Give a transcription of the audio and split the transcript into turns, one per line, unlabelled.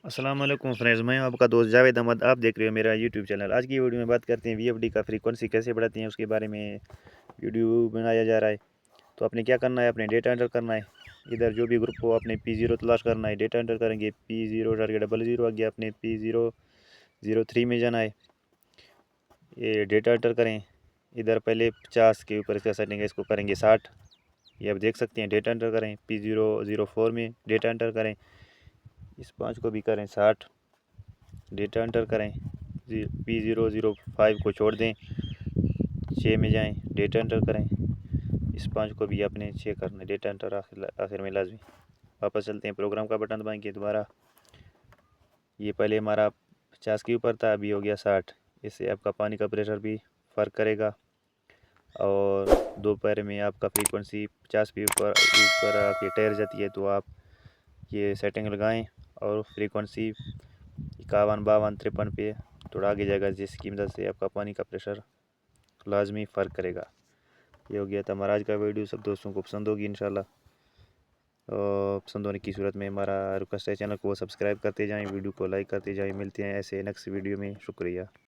अस्सलाम वालेकुम फ्रेंड्स, मैं हूं आपका दोस्त जावेद अहमद। आप देख रहे हो मेरा यूट्यूब चैनल। आज की वीडियो में बात करते हैं वीएफडी का फ्रीक्वेंसी कैसे बढ़ाती हैं, उसके बारे में वीडियो बनाया जा रहा है। तो आपने क्या करना है, अपने डेटा एंटर करना है। इधर जो भी ग्रुप हो अपने P0 तलाश करना है, डेटा एंटर करेंगे P0 टारगेट 00 आ गया, अपने P003 में जाना है। ये डेटा एंटर करें। इधर पहले 50 के ऊपर इसका सेटिंग है, इसको करेंगे 60। ये आप देख सकते हैं, डेटा एंटर करें। P004 में डेटा एंटर करें, इस 5 को भी करें 60। डेटा एंटर करें। P005 को छोड़ दें, 6 में जाएं, डेटा एंटर करें। इस 5 को भी आपने 6 करना है, डेटा एंटर आखिर में लाजमी। वापस चलते हैं, प्रोग्राम का बटन दबाएंगे दोबारा। ये पहले हमारा 50 के ऊपर था, अभी हो गया 60। इससे आपका पानी का प्रेशर भी फ़र्क करेगा और दोपहर में आपका फ्रीक्वेंसी 50 के ऊपर ऊपर आके ठहर जाती है। तो आप ये सेटिंग लगाएं और फ्रीक्वेंसी 51, 52, 53 पे थोड़ा आगे जाएगा, जिसकी मदद से आपका पानी का प्रेशर लाजमी फ़र्क करेगा। ये हो गया था हमारा आज का वीडियो। सब दोस्तों को पसंद होगी इंशाल्लाह। पसंद होने की सूरत में हमारा रिक्वेस्ट है, चैनल को सब्सक्राइब करते जाएं, वीडियो को लाइक करते जाएं। मिलते हैं ऐसे नेक्स्ट वीडियो में। शुक्रिया।